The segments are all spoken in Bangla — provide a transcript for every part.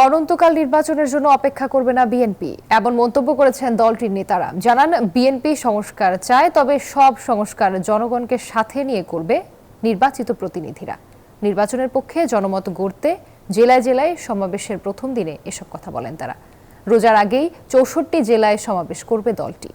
অনন্তকাল নির্বাচনের জন্য অপেক্ষা করবে না বিএনপি, এমন মন্তব্য করেছেন দলটির নেতারা। জানান, বিএনপি সংস্কার চায়, তবে সব সংস্কার জনগণকে সাথে নিয়ে করবে নির্বাচিত প্রতিনিধিরা। নির্বাচনের পক্ষে জনমত গড়তে জেলায় জেলায় সমাবেশের প্রথম দিনে এসব কথা বলেন তারা। রোজার আগেই ৬৪ জেলায় সমাবেশ করবে দলটি।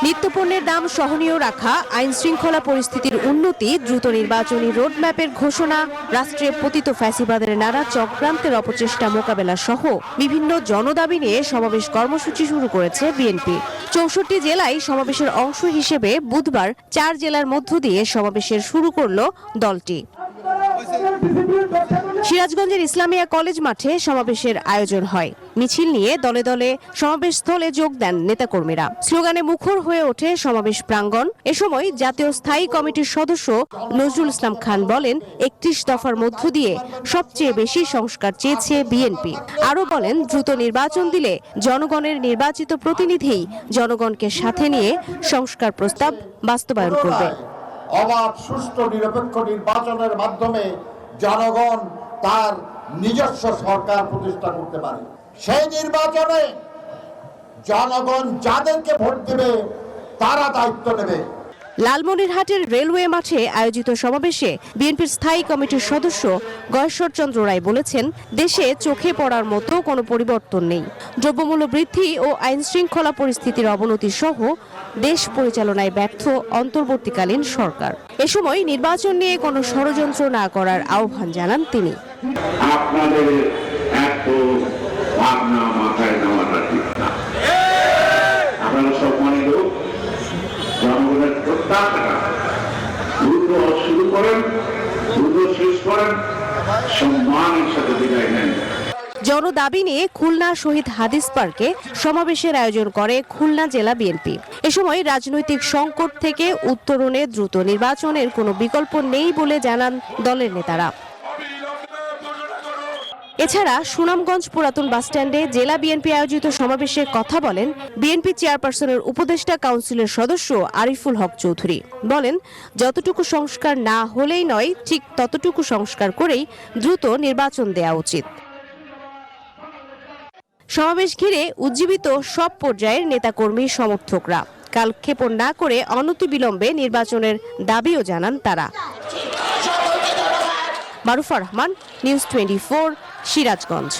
নিত্যপণ্যের দাম সহনীয় রাখা, আইন শৃঙ্খলা পরিস্থিতির উন্নতি, দ্রুত নির্বাচনী রোডম্যাপের ঘোষণা, রাষ্ট্রে পতিত ফ্যাসিবাদের নানা চক্রান্তের অপচেষ্টা মোকাবেলা সহ বিভিন্ন জনদাবি নিয়ে সমাবেশ কর্মসূচি শুরু করেছে বিএনপি। ৬৪ জেলায় সমাবেশের অংশ হিসেবে বুধবার ৪ জেলার মধ্য দিয়ে সমাবেশের শুরু করল দলটি। সিরাজগঞ্জের ইসলামিয়া কলেজ মাঠে সমাবেশের আয়োজন হয়। মিছিল নিয়ে দলে দলে সমাবেশস্থলে যোগ দেন নেতাকর্মীরা। স্লোগানে মুখর হয়ে ওঠে সমাবেশ প্রাঙ্গণ। এ সময় জাতীয় স্থায়ী কমিটির সদস্য নজরুল ইসলাম খান বলেন, ৩১ দফার মধ্য দিয়ে সবচেয়ে বেশি সংস্কার চেয়েছে বিএনপি। আরও বলেন, দ্রুত নির্বাচন দিলে জনগণের নির্বাচিত প্রতিনিধিই জনগণকে সাথে নিয়ে সংস্কার প্রস্তাব বাস্তবায়ন করবে। অবাধ, সুষ্ঠু, নিরপেক্ষ নির্বাচনের মাধ্যমে জনগণ তার নিজস্ব সরকার প্রতিষ্ঠা করতে পারে। সেই নির্বাচনে জনগণ যাদেরকে ভোট দেবে তারা দায়িত্ব নেবে। লালমনিরহাটের রেলওয়ে মাঠে আয়োজিত সমাবেশে বিএনপির স্থায়ী কমিটির সদস্য গয়েশ্বর চন্দ্র রায় বলেছেন, দেশে চোখে পড়ার মতো কোনো পরিবর্তন নেই। দ্রব্যমূল্য বৃদ্ধি ও আইন শৃঙ্খলা পরিস্থিতির অবনতি সহ দেশ পরিচালনায় ব্যর্থ অন্তর্বর্তীকালীন সরকার। এ সময় নির্বাচন নিয়ে কোনো ষড়যন্ত্র না করার আহ্বান জানান তিনি। আপনাদের এত ভাবনা মাথায় নেওয়াটা ঠিক না। আপনারা সম্মানিত লোক, জনগণের প্রত্যাশাটা দ্রুত শুরু করেন, দ্রুত শেষ করেন, সম্মানের সাথে বিদায় নেন। জনদাবি নিয়ে খুলনা শহীদ হাদিস পার্কে সমাবেশের আয়োজন করে খুলনা জেলা বিএনপি। এ সময় রাজনৈতিক সংকট থেকে উত্তরণে দ্রুত নির্বাচনের কোনো বিকল্প নেই বলে জানান দলের নেতারা। এছাড়া সুনামগঞ্জ পুরাতন বাসস্ট্যান্ডে জেলা বিএনপি আয়োজিত সমাবেশে কথা বলেন বিএনপি চেয়ারপারসনের উপদেষ্টা কাউন্সিলের সদস্য আরিফুল হক চৌধুরী। বলেন, যতটুকু সংস্কার না হলেই নয়, ঠিক ততটুকু সংস্কার করেই দ্রুত নির্বাচন দেওয়া উচিত। সমাবেশ ঘিরে উজ্জীবিত সব পর্যায়ের নেতাকর্মী সমর্থকরা। কালক্ষেপণ না করে অনতিবিলম্বে নির্বাচনের দাবিও জানান তারা। মারুফা রহমান, নিউজ 24, সিরাজগঞ্জ।